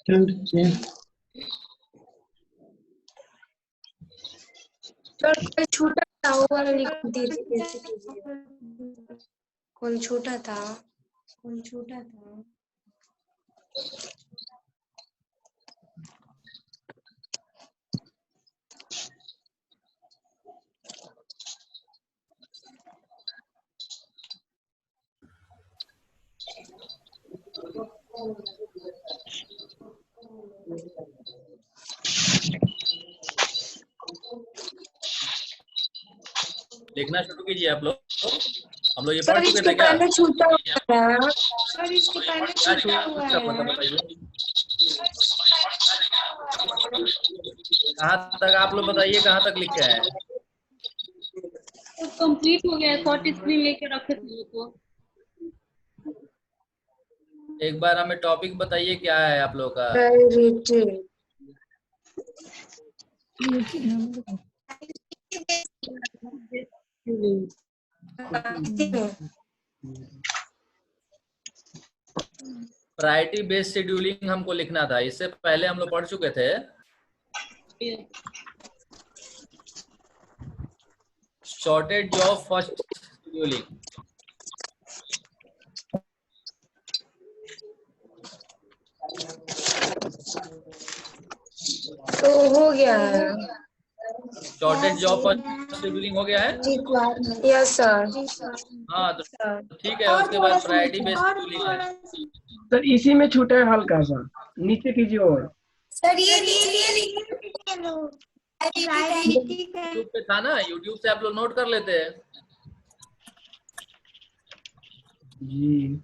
Sir कोई छोटा था वो वाला लिख दीजिए। कोई छोटा था। लिखना शुरू कीजिए आप लोग। हम लोग ये सर पढ़ चुके इसके थे क्या? पहले छूटा हुआ है। सर इसके पहले क्या छूटा हुआ छूटा है। बताइए। कहाँ तक आप लोग बताइए, कहाँ तक लिखे हैं? तो कंप्लीट हो गया है, शॉर्ट स्क्रीन लेके रखे थे तो। एक बार हमें टॉपिक बताइए क्या है आप लोग का? प्रायोरिटी बेस्ड शेड्यूलिंग हमको लिखना था, इससे पहले हम लोग पढ़ चुके थे। Shortage of first scheduling. तो हो गया है। शॉर्टेज ऑफ फर्स्ट शेड्यूलिंग हो गया है। Yes sir. हाँ तो ठीक है, उसके बाद प्रायोरिटी बेस्ड शेड्यूलिंग है। सर इसी में छूटा है हल्का सा, नीचे कीजिए और। सर ये यूट्यूब पे था ना, यूट्यूब से आप लोग नोट कर लेते हैं। जी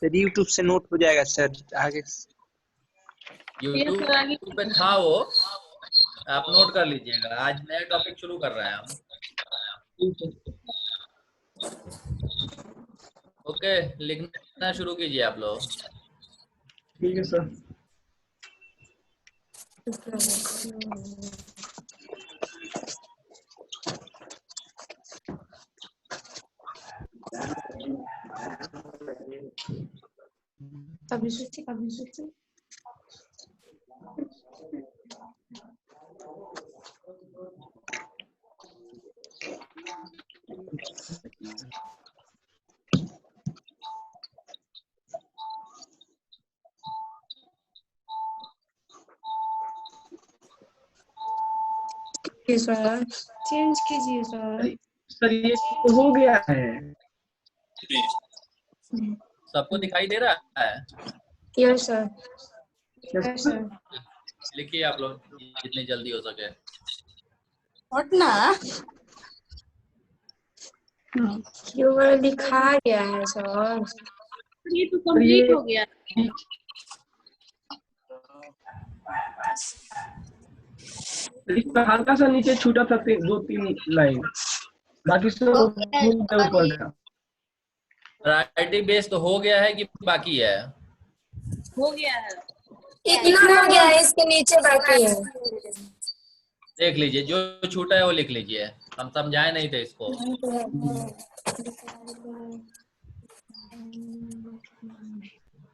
सर यूट्यूब से नोट हो जाएगा सर आगे। यूट्यूब पे था वो, आप नोट कर लीजिएगा। आज नया टॉपिक शुरू कर रहे हैं हम। ओके, लिखना शुरू कीजिए आप लोग। ठीक है सर। कभी सोचे सर, चेंज कीजिए सर। सर ये हो गया है। सबको दिखाई दे रहा है? Yes sir. Yes sir. लिखिए आप लोग जितनी जल्दी हो सके। ये वाला दिखा गया है सर। ये तो कंप्लीट हो गया। इसका हल्का सा नीचे छूटा था 2-3 लाइन, बाकी सब ऊपर का। प्रायोरिटी बेस्ड हो गया है कि बाकी है? हो गया है। इतना हो गया है, इसके नीचे बाकी है। देख लीजिए, जो छूटा है वो लिख लीजिए। हम समझाए नहीं थे इसको।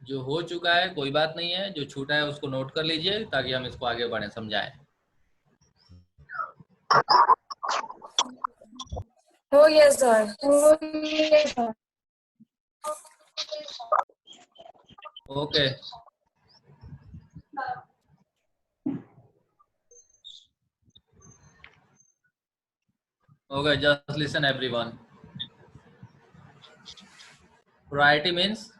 जो हो चुका है कोई बात नहीं है, जो छूटा है उसको नोट कर लीजिए ताकि हम इसको आगे बढ़े समझाएं। हो गया sir. Okay, okay, just listen everyone. Priority means,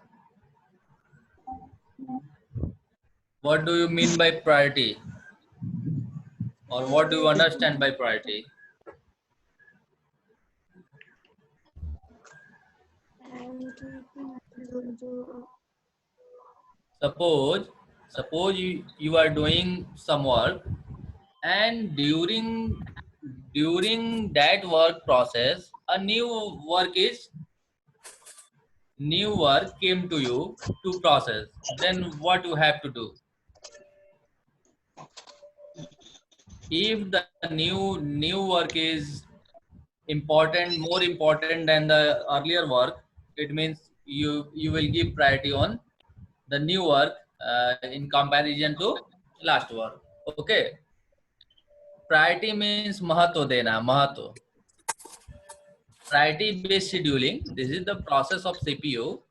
what do you mean by priority, or what do you understand by priority? Suppose you are doing some work, and during that work process a new work came to you to process. Then what you have to do? If the new work is more important than the earlier work, it means you will give priority on the new work in comparison to last one. Okay. Priority means महत्व देना, महत्व. Priority based scheduling, this is the process of CPU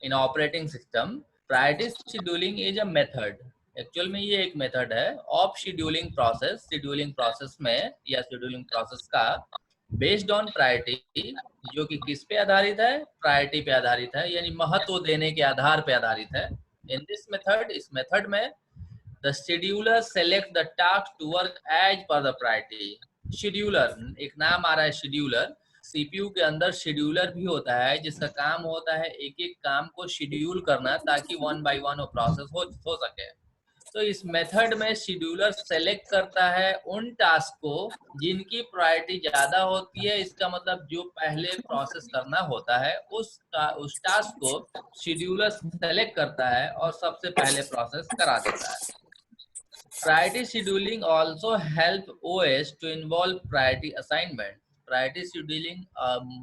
in operating system. Priority scheduling is a method. Actual में ये एक method है of scheduling process. Scheduling process में या scheduling process का बेस्ड ऑन प्रायोरिटी, जो कि किस पे आधारित है? प्रायोरिटी पे आधारित है, यानी महत्व देने के आधार पे आधारित है. इन दिस मेथड, इस मेथड में the scheduler select the task to work as per the priority. Scheduler, एक नाम आ रहा है शेड्यूलर. सीपीयू के अंदर शेड्यूलर भी होता है जिसका काम होता है एक एक काम को शेड्यूल करना ताकि वन बाय वन वो प्रोसेस हो सके. तो इस मेथड में शेड्यूलर सेलेक्ट करता है उन टास्क को जिनकी प्रायोरिटी ज्यादा होती है. इसका मतलब जो पहले प्रोसेस करना होता है उस टास्क को शेड्यूलर सेलेक्ट करता है और सबसे पहले प्रोसेस करा देता है. Priority scheduling also help OS to involve priority assignment. Priority scheduling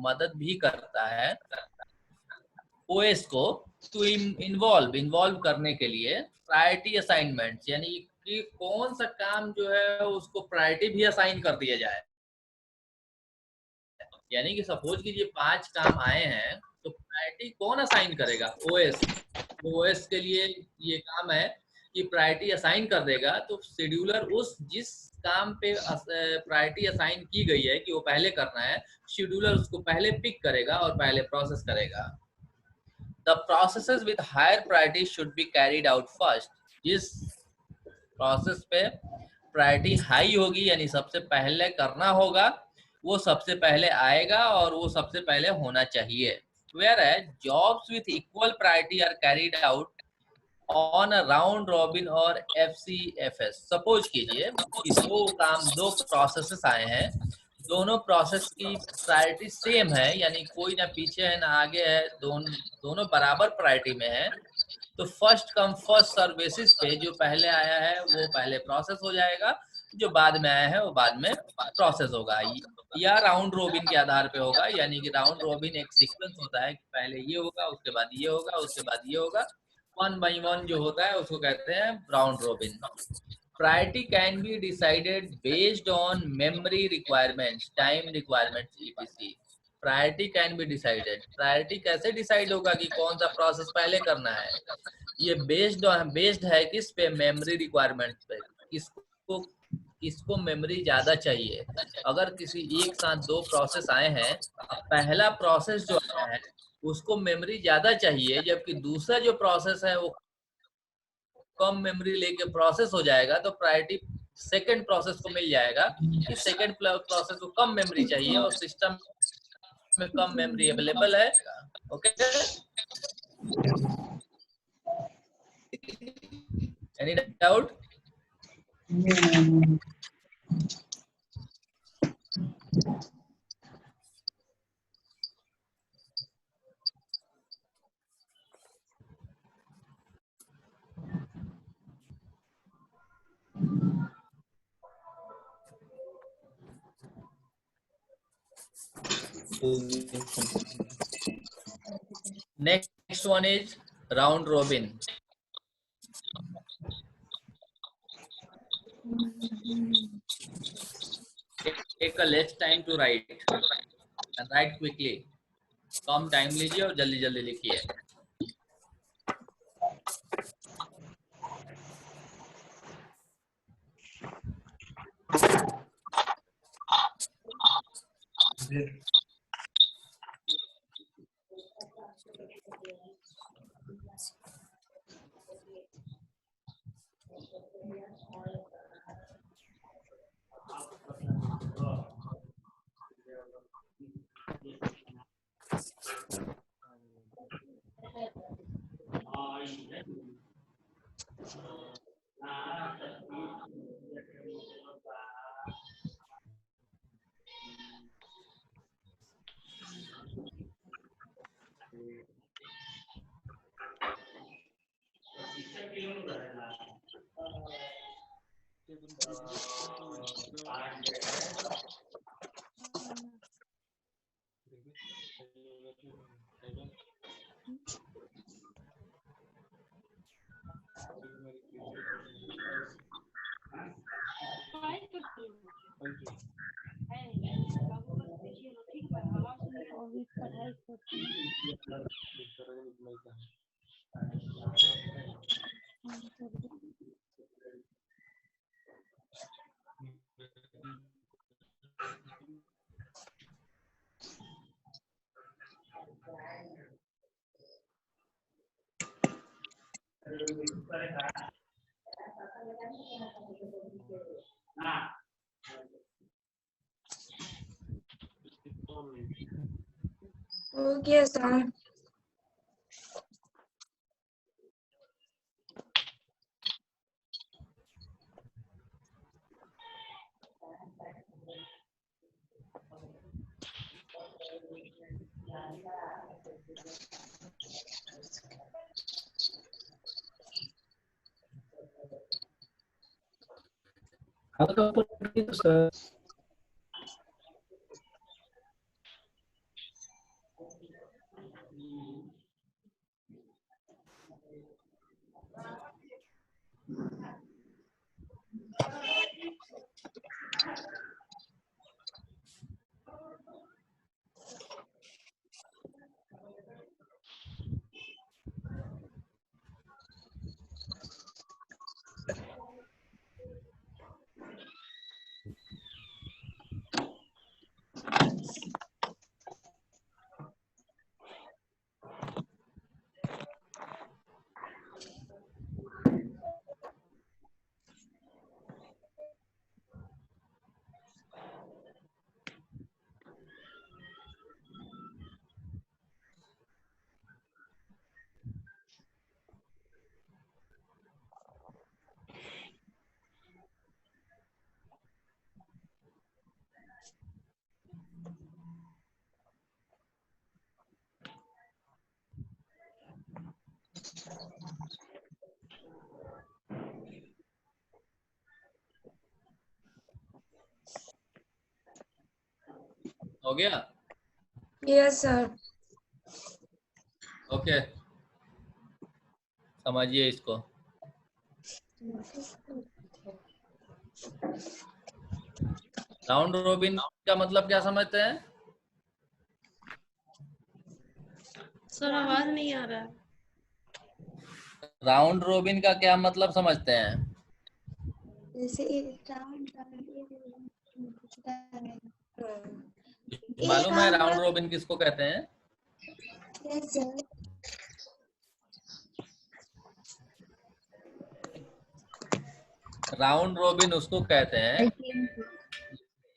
मदद भी करता है ओएस को टू इन्वॉल्व करने के लिए प्रायोरिटी असाइनमेंट, यानी कि कौन सा काम जो है उसको प्रायोरिटी भी असाइन कर दिया जाए. यानी कि सपोज कीजिए 5 काम आए हैं तो प्रायोरिटी कौन असाइन करेगा? ओएस. तो ओएस के लिए ये काम है कि प्रायोरिटी असाइन कर देगा. तो शेड्यूलर उस जिस काम पे प्रायोरिटी असाइन की गई है कि वो पहले करना है, शेड्यूलर उसको पहले पिक करेगा और पहले प्रोसेस करेगा. The processes with higher priority should be carried out first. जिस प्रोसेस पे प्रायोरिटी हाई होगी यानी सबसे पहले करना होगा, वो सबसे पहले आएगा और वो सबसे पहले होना चाहिए. Whereas jobs with equal priority are carried out on a round robin और FCFS. सपोज कीजिए कि दो प्रोसेसेस आए हैं, दोनों प्रोसेस की प्रायोरिटी सेम है, यानी कोई ना पीछे है ना आगे है, दोनों बराबर प्रायोरिटी में है. तो first come first serve basis पे जो पहले आया है वो पहले प्रोसेस हो जाएगा, जो बाद में आया है वो बाद में प्रोसेस होगा, या राउंड रोबिन के आधार पे होगा. यानी कि राउंड रोबिन एक सीक्वेंस होता है कि पहले ये होगा, उसके बाद ये होगा, उसके बाद ये होगा. 1 by 1 जो होता है उसको कहते हैं round robin. Priority can be decided based on memory requirements, time requirements, etc. Priority can be decided. Priority कैसे डिसाइड होगा कि कौन सा प्रोसेस पहले करना है? ये बेस्ड है किस पे? मेमोरी रिक्वायरमेंट्स पे. किसको मेमोरी ज्यादा चाहिए? अगर किसी एक साथ दो प्रोसेस आए हैं, पहला प्रोसेस जो आया है उसको मेमोरी ज्यादा चाहिए, जबकि दूसरा जो प्रोसेस है वो कम मेमोरी लेके प्रोसेस हो जाएगा, तो प्रायोरिटी सेकंड प्रोसेस को मिल जाएगा कि सेकंड प्रोसेस को कम मेमोरी चाहिए और सिस्टम में कम मेमोरी अवेलेबल है. Okay, any doubt? Next one is round robin. Take a less time to write and write quickly. Come time लीजिए और जल्दी जल्दी लिखिए. हो गया सर। हल्का ऊपर सर। हो गया? Yes sir. ओके, समझिए इसको। राउंड रोबिन का मतलब क्या समझते हैं? सर आवाज नहीं आ रहा है। राउंड रोबिन का क्या मतलब समझते हैं? जैसे राउंड मालूम है राउंड रोबिन किसको कहते हैं? Yes sir. राउंड रोबिन उसको कहते हैं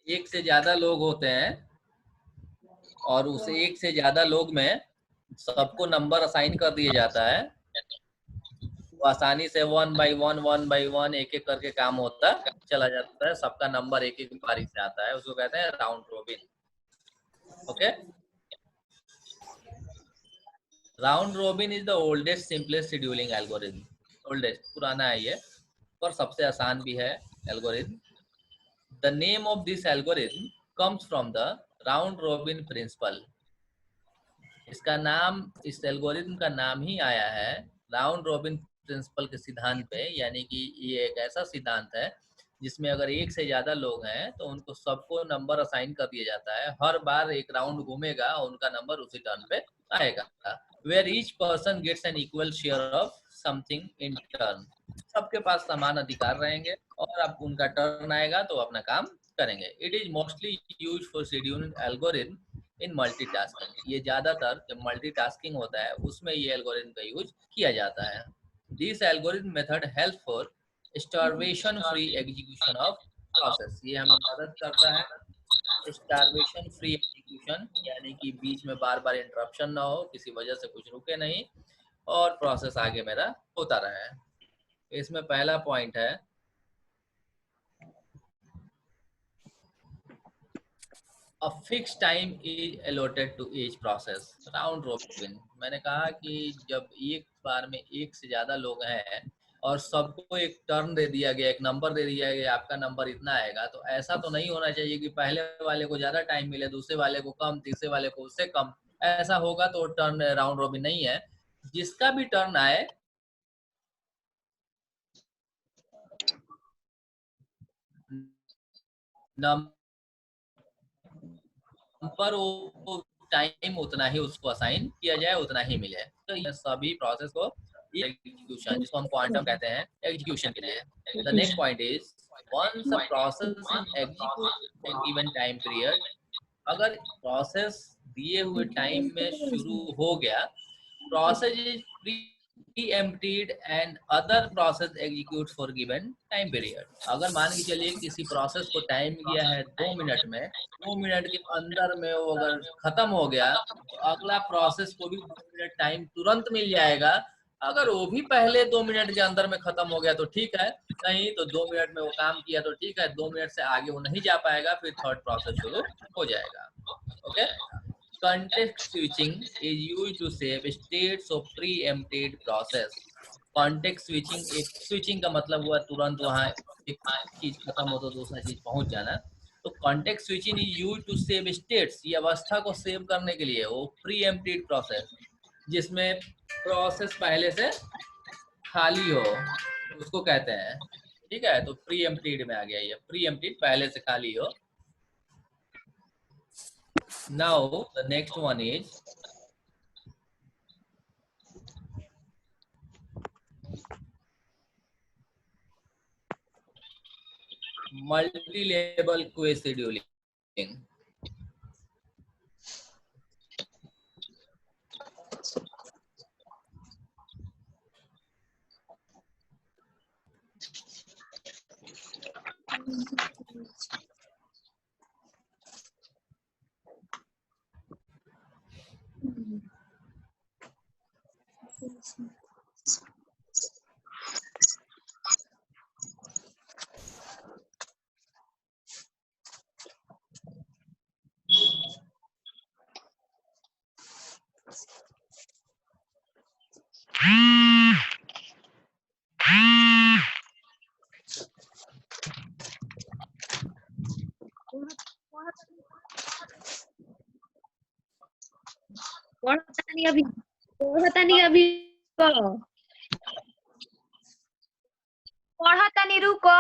एक से ज्यादा लोग होते हैं और उस एक से ज्यादा लोग में सबको नंबर असाइन कर दिया जाता है। वो आसानी से 1 बाई 1 एक एक करके काम होता चला जाता है। सबका नंबर एक एक बारी से आता है, उसको कहते हैं round robin. Okay, round robin is the oldest simplest scheduling algorithm. Oldest पुराना है ये, पर सबसे आसान भी है algorithm. The name of this algorithm comes from the round robin principle. इसका नाम, इस एल्गोरिथम का नाम ही आया है राउंड रॉबिन प्रिंसिपल के सिद्धांत पे। यानी कि ये एक ऐसा सिद्धांत है जिसमें अगर एक से ज्यादा लोग हैं तो उनको सबको नंबर असाइन कर दिया जाता है। हर बार एक राउंड घूमेगा, उनका नंबर उसी टर्न पे आएगा। Where each person gets an equal share of something in turn. सबके पास समान अधिकार रहेंगे और अब उनका टर्न आएगा तो अपना काम करेंगे। It is mostly use for scheduling algorithm in multitasking. ये ज्यादातर जब मल्टीटास्किंग होता है उसमें ये एल्गोरिथम का यूज किया जाता है। This algorithm method help for starvation free execution of process. ये हमें मदद करता है स्टार्वेशन फ्री एग्जीक्यूशन, यानी कि बीच में बार बार इंटरप्शन ना हो, किसी वजह से कुछ रुके नहीं और प्रोसेस आगे मेरा होता रहे। इसमें पहला पॉइंट है A fixed time is allotted to each process. Round robin, मैंने कहा कि जब एक बार में एक से ज्यादा लोग हैं और सबको एक टर्न दे दिया गया, एक नंबर दे दिया गया, आपका नंबर इतना आएगा, तो ऐसा तो नहीं होना चाहिए कि पहले वाले को ज्यादा टाइम मिले, दूसरे वाले को कम, तीसरे वाले को उससे कम। ऐसा होगा तो टर्न राउंड रोबिन नहीं है। जिसका भी टर्न आए नंबर वो टाइम उतना ही उसको असाइन किया जाए, उतना ही मिले। तो ये सभी प्रोसेस को एग्जीक्यूशन, जिसको हम क्वांटम कहते हैं, एग्जीक्यूशन के लिए। The next point is once a process is executed for given time period, अगर प्रोसेस दिए हुए टाइम में शुरू हो गया, process is preempted and other process executes for given time period। अगर मान के चलिए किसी प्रोसेस को टाइम दिया है 2 मिनट में, 2 मिनट के अंदर में वो अगर खत्म हो गया तो अगला प्रोसेस को भी 2 मिनट टाइम तुरंत मिल जाएगा। अगर वो भी पहले 2 मिनट के अंदर में खत्म हो गया तो ठीक है, नहीं तो 2 मिनट में वो काम किया तो ठीक है, 2 मिनट से आगे वो नहीं जा पाएगा, फिर थर्ड प्रोसेस शुरू हो जाएगा। Okay, context switching is used to save states of preempted process। context switching, एक switching का मतलब हुआ तुरंत वहां एक चीज खत्म हो तो दूसरा चीज पहुंच जाना। तो context switching is used to save states, ये अवस्था को सेव करने के लिए, वो preempted process जिसमें प्रोसेस पहले से खाली हो उसको कहते हैं। ठीक है, तो preempted में आ गया ये, preempted पहले से खाली हो। Now the next one is multi-level queue scheduling। पढ़ता नहीं अभी पढ़ता नहीं, रुको।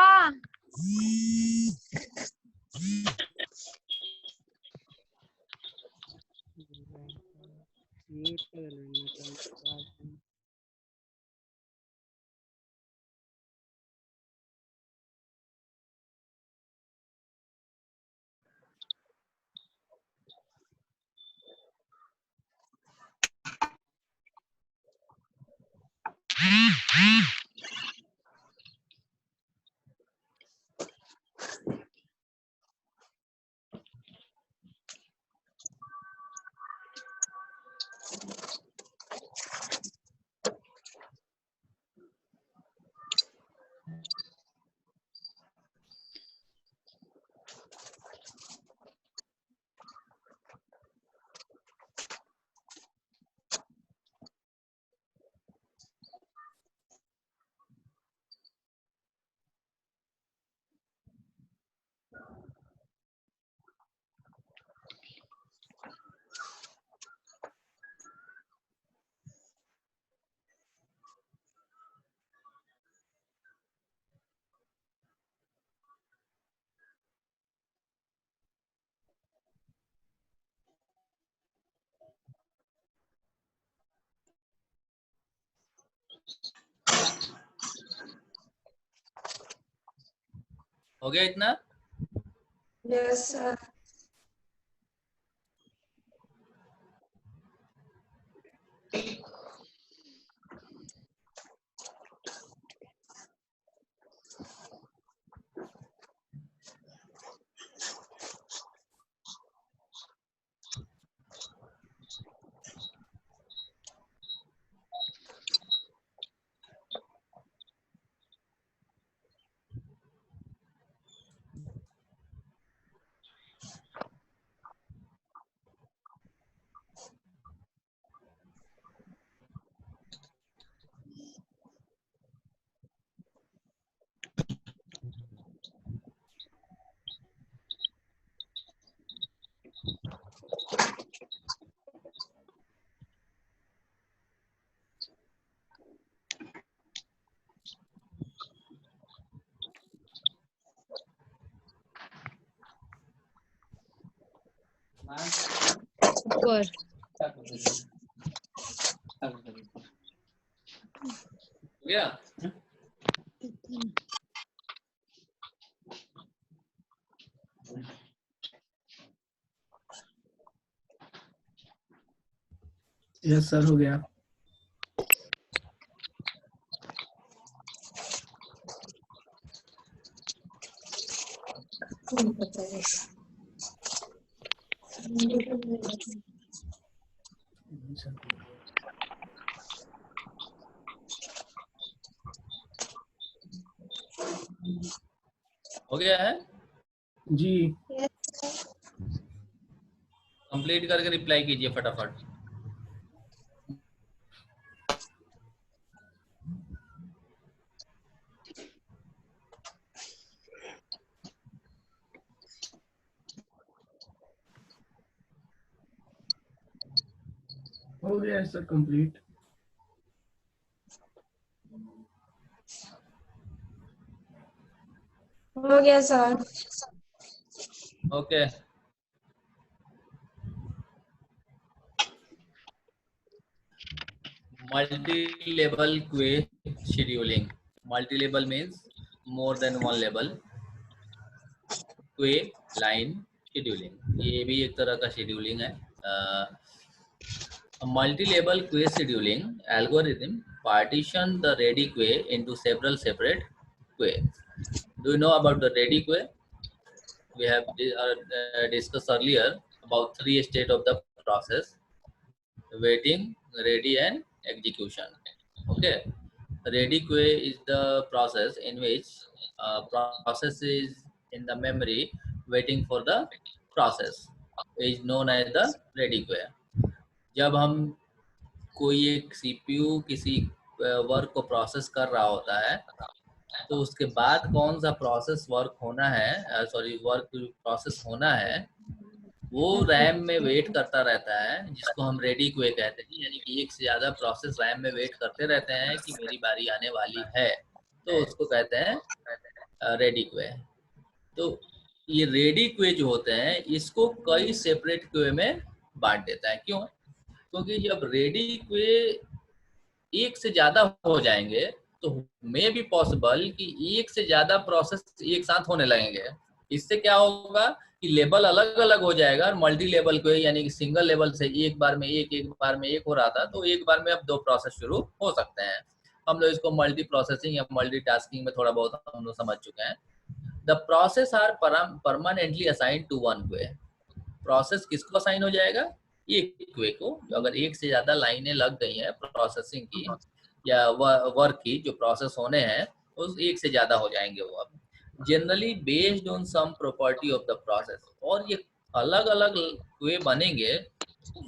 हो गया इतना? Yes sir. ऊपर। हो गया? यस सर, हो गया। हो गया है? जी। कंप्लीट करके रिप्लाई कीजिए फटाफट। हो गया सर कंप्लीट। हो गया sir. Okay. Multi-level queue scheduling. Multi-level means more than one level. Queue line scheduling. ये भी एक तरह का scheduling है। Multi-level queue scheduling algorithm partition the ready queue into several separate queue. Do you know about the ready queue? We have discussed earlier about 3 stages of the process: waiting, ready, and execution. Okay. Ready queue is the process in which process is in the memory waiting for the process, is known as the ready queue. जब हम कोई एक CPU किसी work को process कर रहा होता है, तो उसके बाद कौन सा प्रोसेस वर्क होना है, वर्क प्रोसेस होना है, वो रैम में वेट करता रहता है, जिसको हम रेडी क्वे कहते हैं। यानी कि एक से ज्यादा प्रोसेस रैम में वेट करते रहते हैं कि मेरी बारी आने वाली है, तो उसको कहते हैं रेडी क्वे। तो ये रेडी क्वे जो होते हैं, इसको कई सेपरेट क्वे में बांट देता है। क्यों? क्योंकि जब रेडी क्वे एक से ज्यादा हो जाएंगे तो मे बी पॉसिबल कि एक से ज्यादा प्रोसेस एक साथ होने लगेंगे। इससे क्या होगा कि लेवल अलग अलग हो जाएगा, और मल्टी लेवल को यानी कि सिंगल लेवल से एक बार में एक हो रहा था, तो एक बार में अब 2 प्रोसेस शुरू हो सकते हैं। हम लोग इसको मल्टी प्रोसेसिंग या मल्टी टास्किंग में थोड़ा बहुत हम लोग समझ चुके हैं। The process are permanently assign to one queue. Process किसको असाइन हो जाएगा? एक क्वे को। अगर एक से ज्यादा लाइनें लग गई हैं प्रोसेसिंग की या वर्क की, जो प्रोसेस होने हैं, उस एक से ज्यादा हो जाएंगे वो अब। Generally based on sum property of the process. और ये अलग अलग क्वे बनेंगे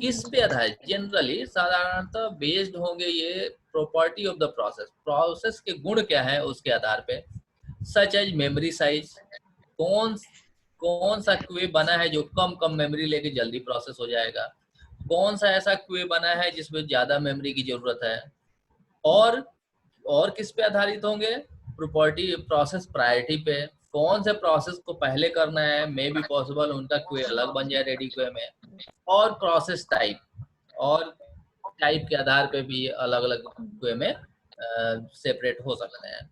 किस पे आधारित? जनरली साधारणतः बेस्ड होंगे ये property of the process. Process के गुण क्या है उसके आधार पे। सच एज मेमोरी साइज, कौन सा क्वे बना है जो कम मेमोरी लेके जल्दी प्रोसेस हो जाएगा, कौन सा ऐसा क्वे बना है जिसमें ज्यादा मेमोरी की जरूरत है, और किस पे आधारित होंगे? प्रॉपर्टी प्रोसेस प्रायोरिटी पे। कौन से प्रोसेस को पहले करना है, मे बी पॉसिबल उनका क्वे अलग बन जाए रेडी क्वे में। और प्रोसेस टाइप, और टाइप के आधार पे भी अलग अलग क्वे में सेपरेट हो सकते हैं।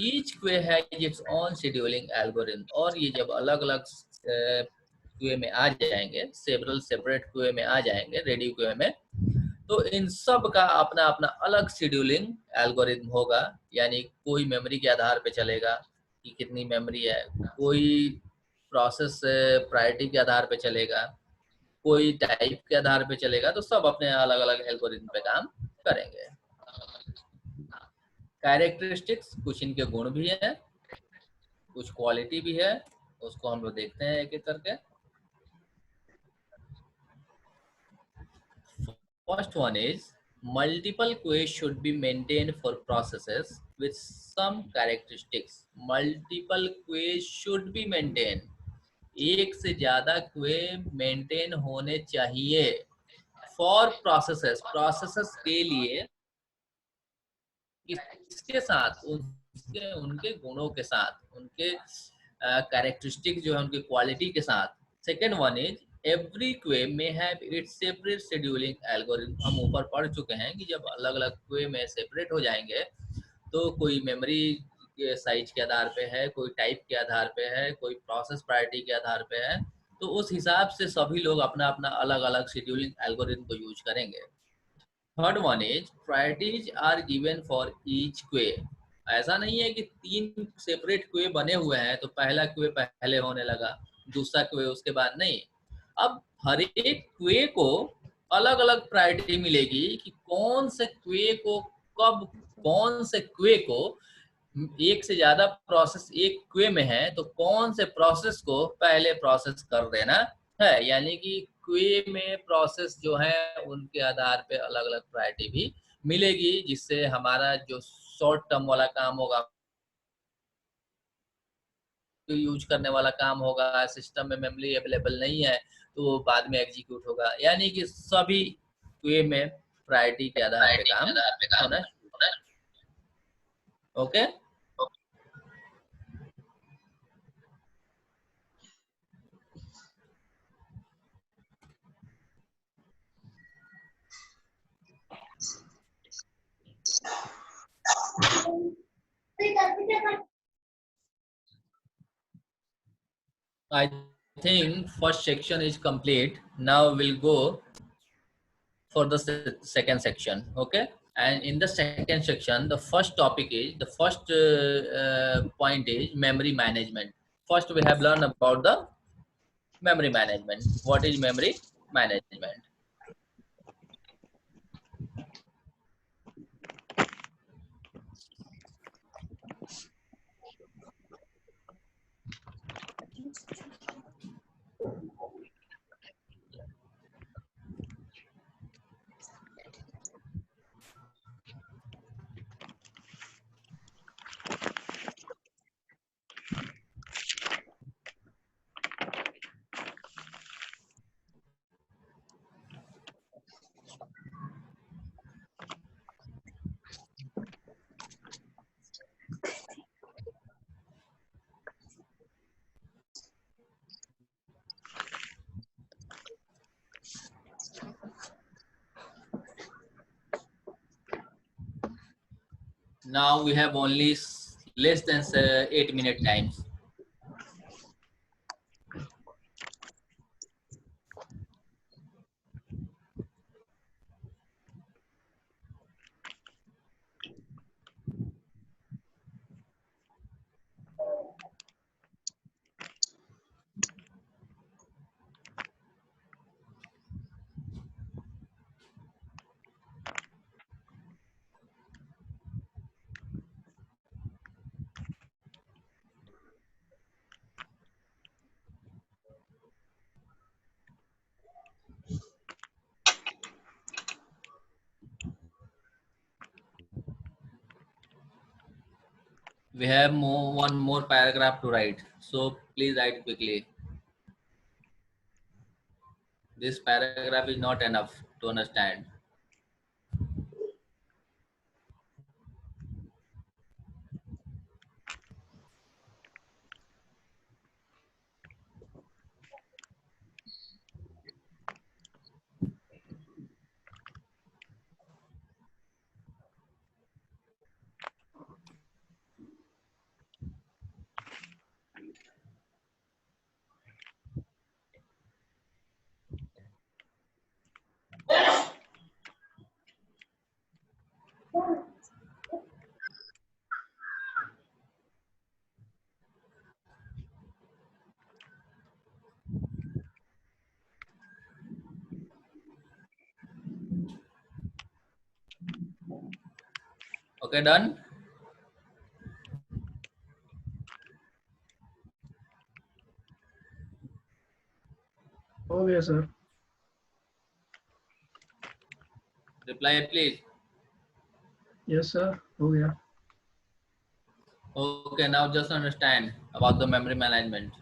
ईच क्वे has its own scheduling algorithm. और ये जब अलग अलग क्वे में आ जाएंगे, सेवरल सेपरेट क्वे में आ जाएंगे रेडी क्वे में, तो इन सब का अपना अपना अलग शेड्यूलिंग एल्गोरिथम होगा। यानी कोई मेमोरी के आधार पे चलेगा कि कितनी मेमोरी है, कोई प्रोसेस प्रायोरिटी के आधार पे चलेगा, कोई टाइप के आधार पे चलेगा। तो सब अपने अलग अलग एल्गोरिथम पे काम करेंगे। कैरेक्टरिस्टिक्स, कुछ इनके गुण भी है, कुछ क्वालिटी भी है, उसको हम लोग देखते हैं एक एक करके। First one is multiple queues should be maintained for processes with some characteristics. Multiple queues should be maintained. एक से ज्यादा क्वे मेंटेन होने चाहिए फॉर प्रोसेसेस, प्रोसेसेस के लिए। किसके साथ? उनके गुणों के साथ, उनके कैरेक्टरिस्टिक जो है उनकी क्वालिटी के साथ। Second one is every queue may have its separate scheduling algorithm. हम ऊपर पढ़ चुके हैं कि जब अलग अलग queue में सेपरेट हो जाएंगे तो कोई मेमोरी के साइज के आधार पे है, कोई टाइप के आधार पे है, कोई प्रोसेस प्रायोरिटी के आधार पे है, तो उस हिसाब से सभी लोग अपना अपना अलग अलग शेड्यूलिंग एल्गोरिथम को यूज करेंगे। Third one is priorities are given for each queue. ऐसा नहीं है कि 3 सेपरेट क्वे बने हुए हैं तो पहला क्वे पहले होने लगा, दूसरा क्वे उसके बाद नहीं। अब हर एक क्वे को अलग अलग प्रायोरिटी मिलेगी कि कौन से क्वे को कब, कौन से क्वे को, एक से ज्यादा प्रोसेस एक क्वे में है तो कौन से प्रोसेस को पहले प्रोसेस कर देना है। यानी कि क्वे में प्रोसेस जो है उनके आधार पे अलग अलग प्रायोरिटी भी मिलेगी, जिससे हमारा जो शॉर्ट टर्म वाला काम होगा, यूज करने वाला काम होगा, सिस्टम में मेमोरी अवेलेबल नहीं है तो बाद में एग्जीक्यूट होगा। यानी कि सभी क्वे में प्रायोरिटी के आधार पे काम होना। Okay, I think first section is complete. Now we'll go for the second section. Okay, and in the second section the first topic is the first point is memory management. First we have learned about the memory management. What is memory management? Now we have only less than 8-minute times. We have one more paragraph to write, so please write quickly. This paragraph is not enough to understand. Okay, done? हो गया sir. Reply please. Yes sir, हो गया। Okay, now just understand about the memory management.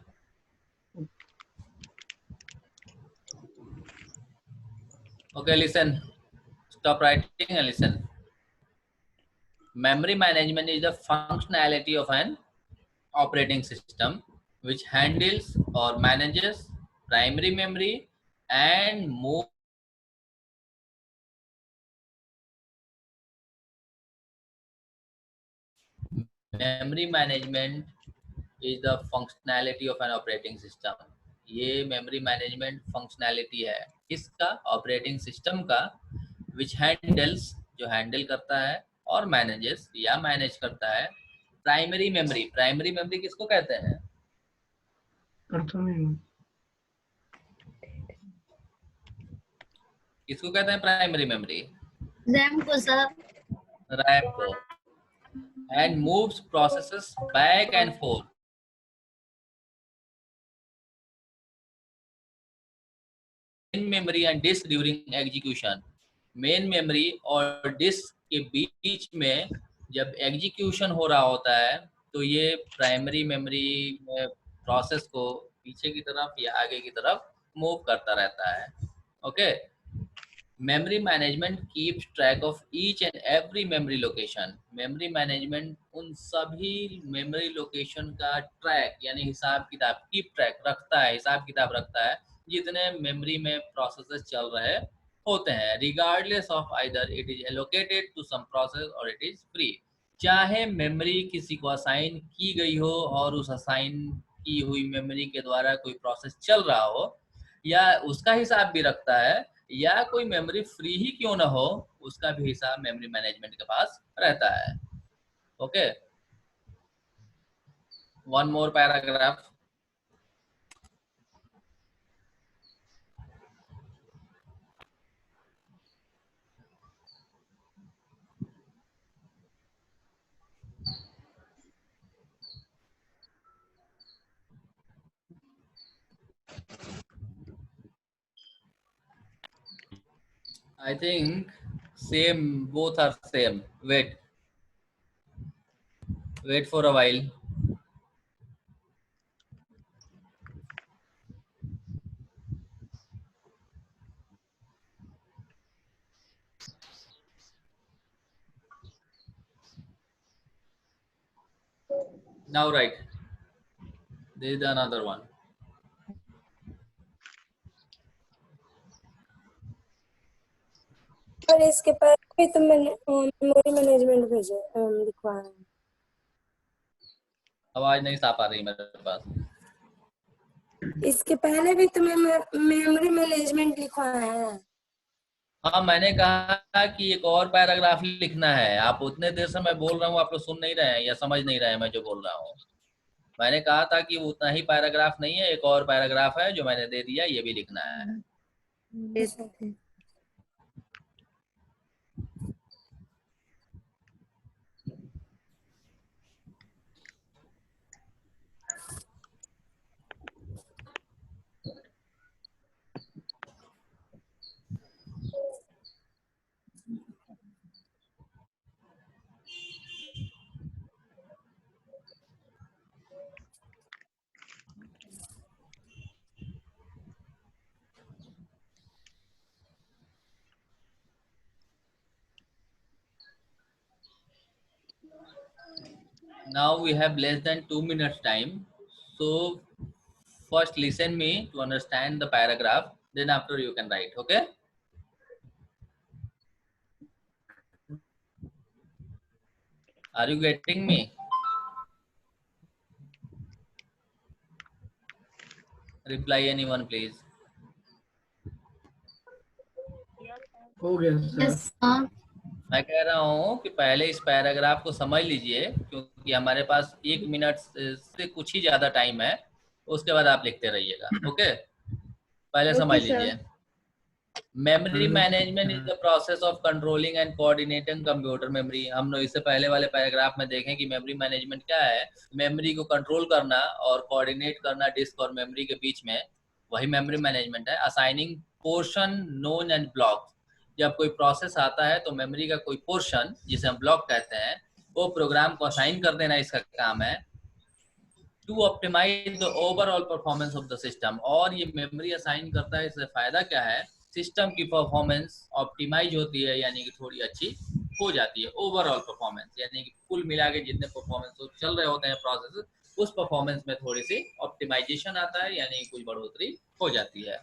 Okay, listen. Stop writing and listen. Memory management is the functionality of an operating system which handles or manages primary memory and move memory management is the functionality of an operating system. ये memory management functionality है किसका? operating system का, which handles, जो handle करता है और manages या manage करता है primary memory. primary memory किसको कहते हैं? किसको कहते हैं प्राइमरी मेमोरी? रैम को सर। रैम को। And moves processes back and forth. Main memory and disk during execution. Main memory और डिस्क के बीच में जब एग्जीक्यूशन हो रहा होता है तो ये प्राइमरी मेमोरी में प्रोसेस को पीछे की तरफ या आगे की तरफ मूव करता रहता है। Okay. Memory management keeps track of each and every memory location. Memory management उन सभी memory location का ट्रैक यानी हिसाब किताब कीप ट्रैक रखता है, हिसाब किताब रखता है जितने memory में processes चल रहे होते हैं, regardless of either it is allocated to some process or it is free. चाहे memory किसी को assign की गई हो और उस assign की हुई memory के द्वारा कोई process चल रहा हो या उसका हिसाब भी रखता है या कोई मेमोरी फ्री ही क्यों ना हो उसका भी हिसाब मेमोरी मैनेजमेंट के पास रहता है। Okay, one more paragraph. I think same, both are same. Wait for a while. Now right, there is another one. और इसके पहले तो मैंने मेमोरी मैनेजमेंट भेजे लिखवा है। आवाज नहीं साफ आ रही मेरे पास। इसके पहले भी तो मेमोरी मैनेजमेंट लिखवा है। हाँ, मैंने कहा कि एक और पैराग्राफ लिखना है। आप उतने देर से मैं बोल रहा हूँ, आप लोग सुन नहीं रहे हैं या समझ नहीं रहे हैं मैं जो बोल रहा हूँ। मैंने कहा था कि उतना ही पैराग्राफ नहीं है, एक और पैराग्राफ है जो मैंने दे दिया, ये भी लिखना है। Now we have less than 2 minutes time. So first listen me to understand the paragraph. Then after you can write. Okay. Are you getting me? Reply anyone please. हो गया सर। मैं कह रहा हूँ कि पहले इस पैराग्राफ को समझ लीजिए क्योंकि हमारे पास 1 मिनट से कुछ ही ज्यादा टाइम है, उसके बाद आप लिखते रहिएगा। ओके, पहले समझ लीजिए। Memory management is the process of controlling and coordinating computer memory. हम लोग इससे पहले वाले पैराग्राफ में देखें कि मेमोरी मैनेजमेंट क्या है। मेमोरी को कंट्रोल करना और कोऑर्डिनेट करना डिस्क और मेमोरी के बीच में, वही मेमोरी मैनेजमेंट है। Assigning portion known and block. जब कोई प्रोसेस आता है तो मेमोरी का कोई पोर्शन जिसे हम ब्लॉक कहते हैं वो प्रोग्राम को असाइन कर देना इसका काम है। To optimize the overall performance of the system. और ये मेमोरी असाइन करता है, इससे फायदा क्या है, सिस्टम की परफॉर्मेंस ऑप्टिमाइज होती है यानी कि थोड़ी अच्छी हो जाती है। ओवरऑल परफॉर्मेंस यानी कि कुल मिला के जितने परफॉर्मेंस चल रहे होते हैं प्रोसेस, उस परफॉर्मेंस में थोड़ी सी ऑप्टिमाइजेशन आता है यानी कुछ बढ़ोतरी हो जाती है।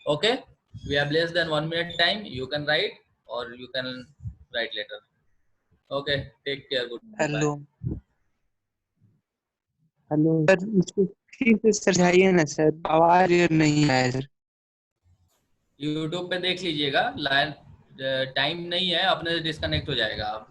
Okay, we have less than 1 minute time. You can write or you can write later. Okay, take care. Goodbye. Hello hello sir, इसको फिर से समझाइए ना सर, आवाज नहीं आया सर। YouTube पे देख लीजिएगा, लाइन टाइम नहीं है, अपने से डिस्कनेक्ट हो जाएगा आप।